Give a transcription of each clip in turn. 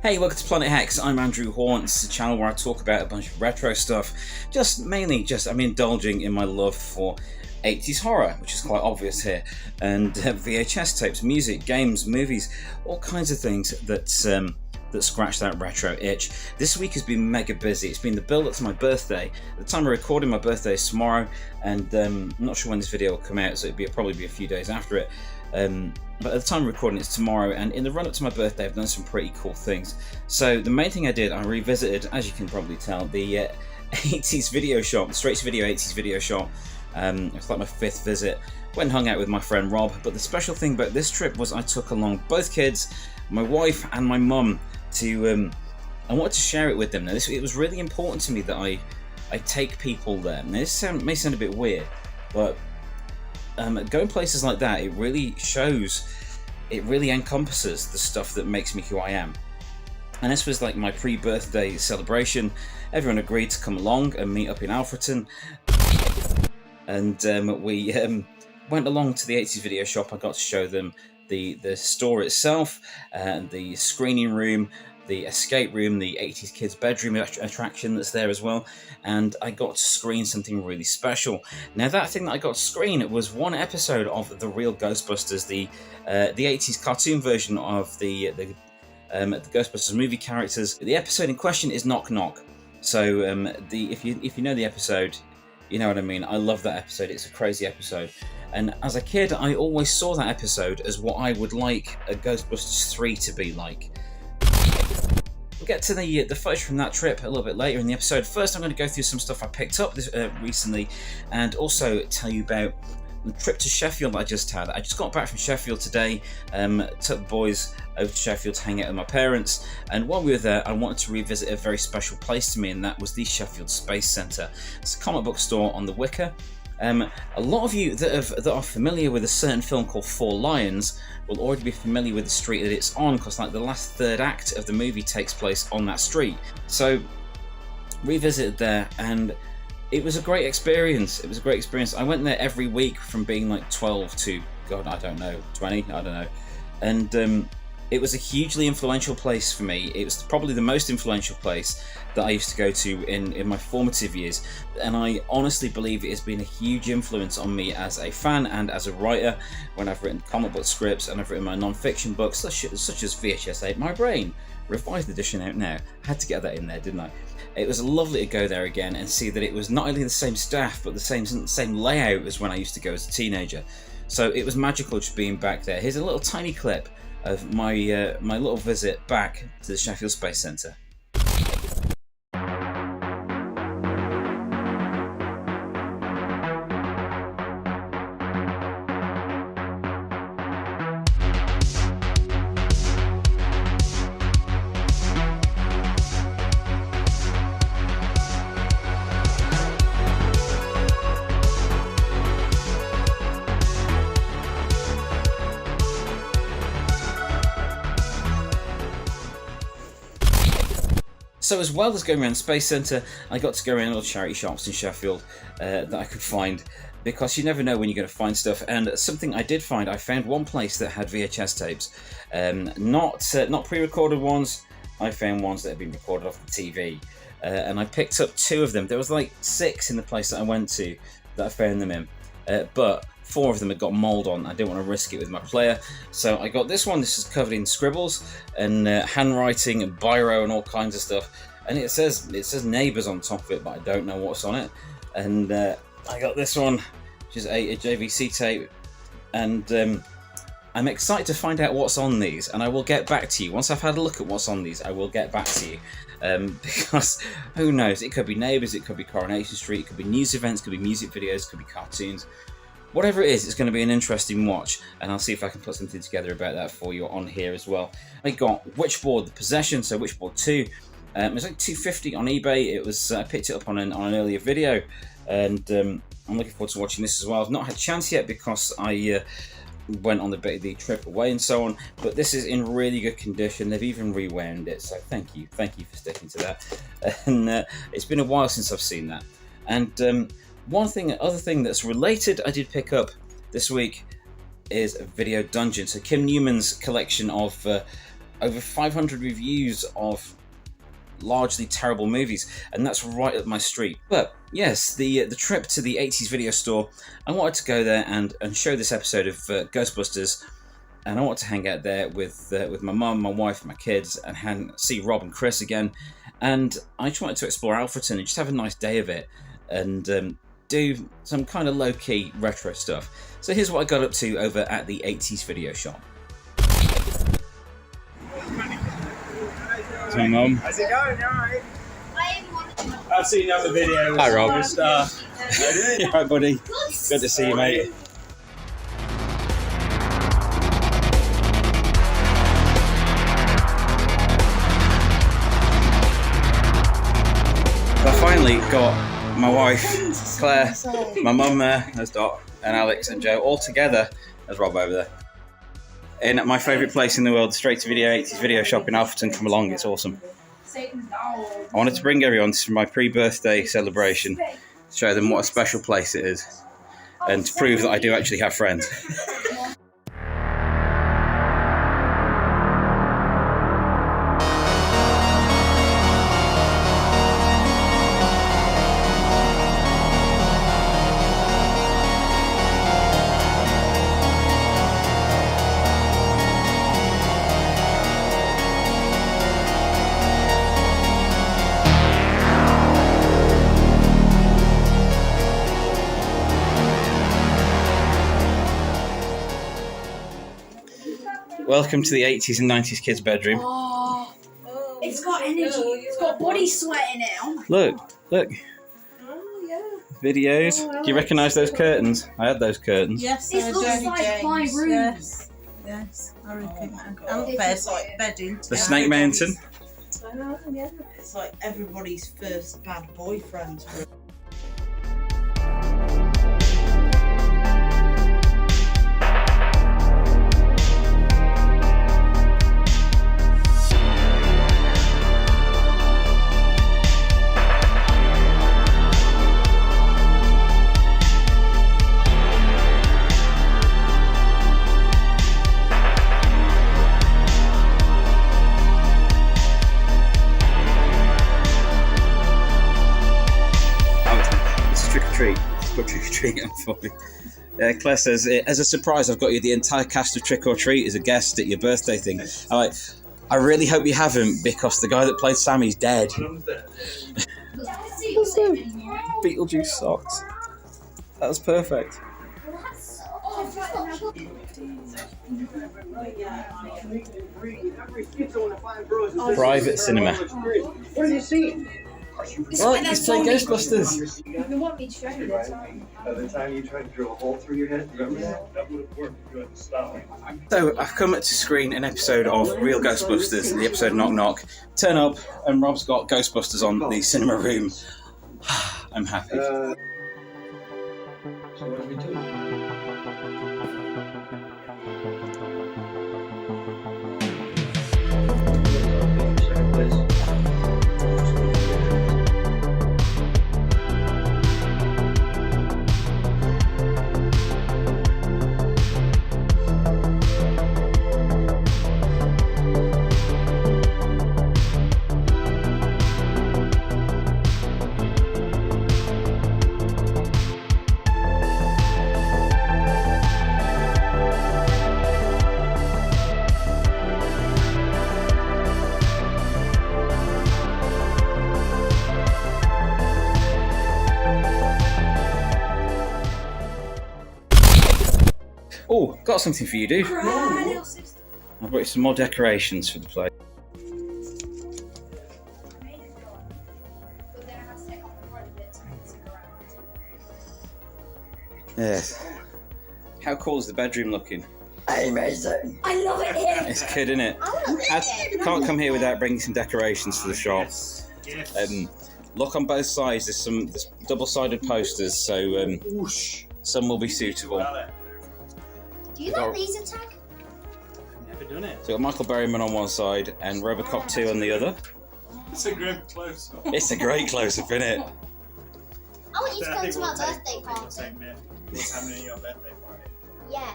Hey, welcome to Planet Hex. I'm Andrew Horn. This is a channel where I talk about a bunch of retro stuff. I'm indulging in my love for 80s horror, which is quite obvious here, and VHS tapes, music, games, movies, all kinds of things that scratch that retro itch. This week has been mega busy. It's been the build up to my birthday. At the time of recording, my birthday is tomorrow, and I'm not sure when this video will come out, so it'll probably be a few days after it. But at the time of recording, it's tomorrow, and in the run-up to my birthday, I've done some pretty cool things. So the main thing I did, I revisited, as you can probably tell, the 80s video shop, the Straight to Video 80s video shop. It's like my 5th visit. Went and hung out with my friend Rob, but the special thing about this trip was I took along both kids, my wife and my mum, to I wanted to share it with them. Now, it was really important to me that I take people there. Now, this may sound a bit weird, but going places like that, it really encompasses the stuff that makes me who I am. And this was like my pre-birthday celebration. Everyone agreed to come along and meet up in Alfreton, and we went along to the 80s video shop. I got to show them the store itself, the screening room, the escape room, the 80s kids bedroom attraction that's there as well, and I got to screen something really special. Now, that thing that I got to screen was one episode of The Real Ghostbusters, the 80s cartoon version of the Ghostbusters movie characters. The episode in question is Knock Knock. So if you know the episode, you know what I mean. I love that episode. It's a crazy episode. And as a kid, I always saw that episode as what I would like a Ghostbusters 3 to be like. We'll get to the footage from that trip a little bit later in the episode. First, I'm going to go through some stuff I picked up recently, and also tell you about the trip to Sheffield I just had. I just got back from Sheffield today, took the boys over to Sheffield to hang out with my parents, and while we were there, I wanted to revisit a very special place to me, and that was the Sheffield Space Centre. It's a comic book store on the Wicker. A lot of you that are familiar with a certain film called Four Lions will already be familiar with the street that it's on, because like the last third act of the movie takes place on that street. So revisited there, and it was a great experience. It was a great experience. I went there every week from being like 12 to, God, I don't know, 20, I don't know. And it was a hugely influential place for me. It was probably the most influential place that I used to go to in my formative years. And I honestly believe it has been a huge influence on me as a fan and as a writer when I've written comic book scripts and I've written my non-fiction books, such as vhsatemybrain, revised edition out now. I had to get that in there, didn't I? It was lovely to go there again and see that it was not only the same staff, but the same layout as when I used to go as a teenager. So it was magical just being back there. Here's a little tiny clip of my little visit back to the Sheffield Space Centre. So as well as going around the Space Centre, I got to go around all the charity shops in Sheffield that I could find, because you never know when you're going to find stuff. And something I did find, I found one place that had VHS tapes, not pre-recorded ones. I found ones that had been recorded off the TV, and I picked up 2 of them. There was like 6 in the place that I went to that I found them in, but 4 of them had got mould on. I didn't want to risk it with my player, so I got this one. This is covered in scribbles and handwriting and biro and all kinds of stuff, and it says Neighbours on top of it, but I don't know what's on it. And I got this one, which is a JVC tape, and I'm excited to find out what's on these, and I will get back to you once I've had a look at what's on these. I will get back to you, because who knows? It could be Neighbours, it could be Coronation Street, it could be news events, it could be music videos, it could be cartoons. Whatever it is, it's going to be an interesting watch, and I'll see if I can put something together about that for you on here as well. I got Witchboard The Possession, so Witchboard 2. It was like $2.50 on eBay. It was I picked it up on an earlier video, and I'm looking forward to watching this as well. I've not had a chance yet because I went on the trip away and so on, but this is in really good condition. They've even rewound it, so thank you for sticking to that. And it's been a while since I've seen that. And other thing that's related I did pick up this week is Video Dungeon. So Kim Newman's collection of over 500 reviews of largely terrible movies, and that's right up my street. But yes, the trip to the 80s video store, I wanted to go there and show this episode of Ghostbusters, and I wanted to hang out there with my mum, my wife, and my kids, and see Rob and Chris again. And I just wanted to explore Alfreton and just have a nice day of it, and do some kind of low-key retro stuff. So here's what I got up to over at the 80s video shop. Hi, Mum. How's it going? You alright? I've seen other videos. Hi, Rob. How you doing? You alright, buddy? Good to see you, mate. I finally got my wife, Claire, my mum there, there's Dot, and Alex and Joe all together. There's Rob over there. In my favourite place in the world, the straight to video 80s video shop in Alfreton. Come along, it's awesome. I wanted to bring everyone to my pre-birthday celebration, to show them what a special place it is, and to prove that I do actually have friends. Welcome to the 80s and 90s kids' bedroom. Oh, it's got energy. It's got body sweat in it. Look. Oh, yeah. Videos. Oh, Do you recognise those curtains? I had those curtains. Yes, This looks like my room. Yes, I reckon. And beds like bedding. The Snake Mountain. It's like everybody's first bad boyfriend. Trick-or-treating for me. Claire says, as a surprise, I've got you the entire cast of Trick or Treat as a guest at your birthday thing. I'm like, I really hope you haven't, because the guy that played Sammy's dead. Beetlejuice socks. That was perfect. Private cinema. What did you see? Right, let's play Ghostbusters. You want me to show you this? The time you tried to drill a hole through your head, remember that? That would have worked if you had to stop. So, I've come to screen an episode of Real Ghostbusters, the episode Knock Knock. Turn up, and Rob's got Ghostbusters on the cinema room. I'm happy. So what do we do? Oh, got something for you, dude. I brought you some more decorations for the place. Yes. How cool is the bedroom looking? Amazing. I love it here. It's good, isn't it? I can't come here without bringing some decorations for the shop. Look on both sides. There's double-sided posters, so some will be suitable. Do you like laser tag? Never done it. So we've got Michael Berryman on one side and Robocop 2 on the other. It's a great close-up. It's a great close-up, isn't it? I want you to come to my birthday party. What's happening at your birthday party? Yeah.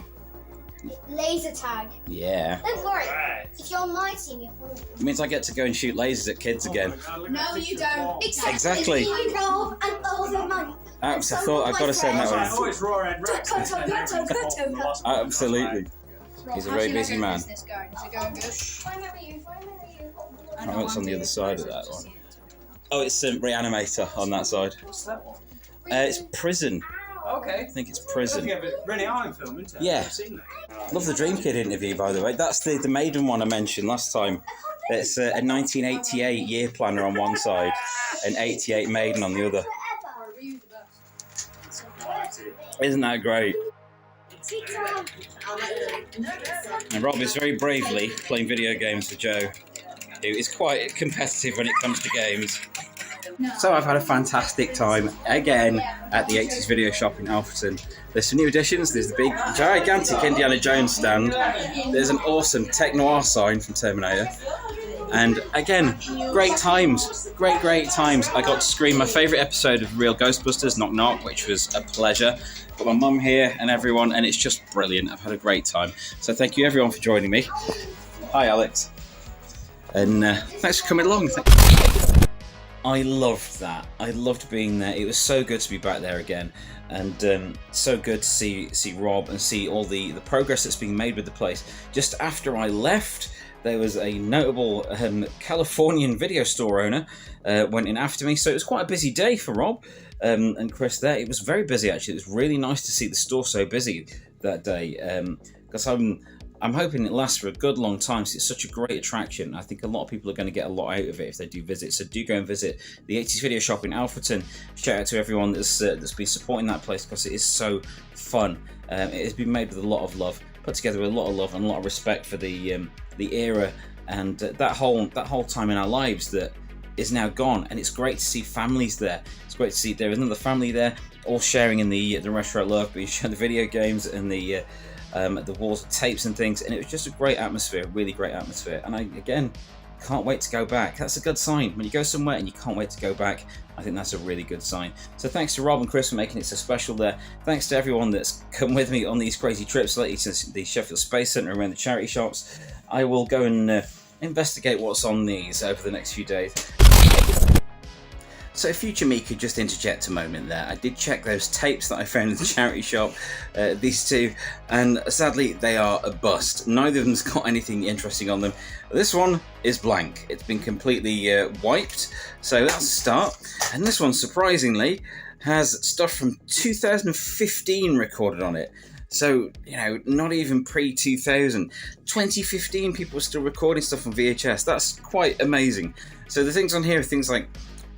Laser tag. Yeah. Don't worry. Right. If you're on my team, you're fine. It means I get to go and shoot lasers at kids again. No, you don't. Exactly. You roll and all the money. I thought I've got to send that I one. always roar Ed Rex. Absolutely. He's a very busy man. Is it going good? I know it's on the other side of that one. Oh, it's Reanimator on that side. What's that one? It's Prison. Okay. I think it's That's Prison. a Rennie Iron film, isn't it? Yeah. I've seen that. Love the Dream Kid interview, by the way. That's the Maiden one I mentioned last time. It's a 1988 year planner on one side and 88 Maiden on the other. Isn't that great? And Rob is very bravely playing video games with Joe, who is quite competitive when it comes to games. So I've had a fantastic time again at the 80s video shop in Alfreton. There's some new additions. There's the big, gigantic Indiana Jones stand. There's an awesome Tech Noir sign from Terminator. And again, great times. Great times. I got to screen my favourite episode of Real Ghostbusters, Knock Knock, which was a pleasure. Got my mum here and everyone, and it's just brilliant. I've had a great time. So thank you everyone for joining me. Hi Alex. And thanks for coming along. I loved that. I loved being there. It was so good to be back there again, and so good to see Rob and see all the progress that's being made with the place. Just after I left, there was a notable Californian video store owner went in after me, so it was quite a busy day for Rob and Chris there. It was very busy actually. It was really nice to see the store so busy that day, because I'm hoping it lasts for a good long time. So it's such a great attraction. I think a lot of people are going to get a lot out of it if they do visit. So do go and visit the 80s Video Shop in Alfreton. Shout out to everyone that's been supporting that place, because it is so fun. It has been made with a lot of love, put together with a lot of love and a lot of respect for the era and that whole time in our lives that is now gone. And it's great to see families there. It's great to see there is another family there, all sharing in the retro love, but you share the video games and the walls of tapes and things, and it was just a great atmosphere, really great atmosphere. And I, again, can't wait to go back. That's a good sign. When you go somewhere and you can't wait to go back, I think that's a really good sign. So thanks to Rob and Chris for making it so special there. Thanks to everyone that's come with me on these crazy trips lately to the Sheffield Space Centre around the charity shops. I will go and investigate what's on these over the next few days. So future me could just interject a moment there. I did check those tapes that I found in the charity shop, these two, and sadly they are a bust. Neither of them's got anything interesting on them. This one is blank. It's been completely wiped, so that's a start. And this one, surprisingly, has stuff from 2015 recorded on it. So, you know, not even pre-2000. 2015 people were still recording stuff on VHS. That's quite amazing. So the things on here are things like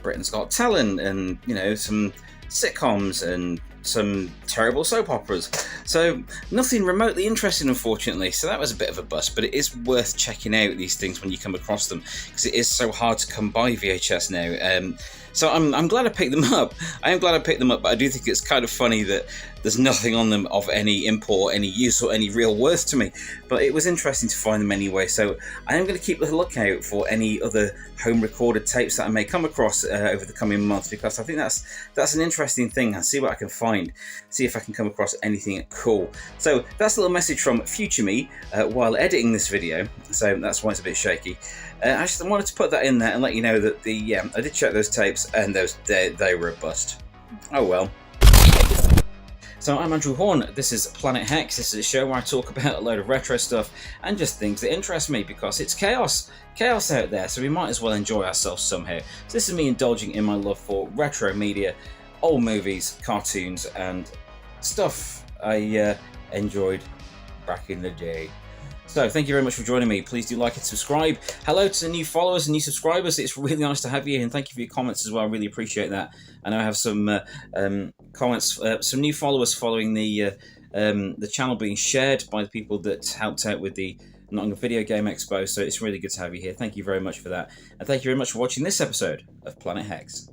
Britain's Got Talent and, you know, some sitcoms and some terrible soap operas. So nothing remotely interesting, unfortunately. So that was a bit of a bust, but it is worth checking out these things when you come across them, because it is so hard to come by VHS now. So I'm glad I picked them up. I am glad I picked them up, but I do think it's kind of funny that there's nothing on them of any import, any use, or any real worth to me. But it was interesting to find them anyway. So I am going to keep a lookout for any other home-recorded tapes that I may come across over the coming months, because I think that's an interesting thing. I'll see what I can find, see if I can come across anything cool. So that's a little message from future me while editing this video. So that's why it's a bit shaky. I just wanted to put that in there and let you know that I did check those tapes and they were a bust. Oh well. So I'm Andrew Horn, this is Planet Hex. This is a show where I talk about a load of retro stuff and just things that interest me, because it's chaos out there, so we might as well enjoy ourselves somehow. So this is me indulging in my love for retro media, old movies, cartoons and stuff I enjoyed back in the day. So thank you very much for joining me. Please do like and subscribe. Hello to the new followers and new subscribers. It's really nice to have you, and thank you for your comments as well. I really appreciate that. I know I have some comments, some new followers following the channel being shared by the people that helped out with the Nottingham Video Game Expo. So it's really good to have you here. Thank you very much for that, and thank you very much for watching this episode of Planet Hex.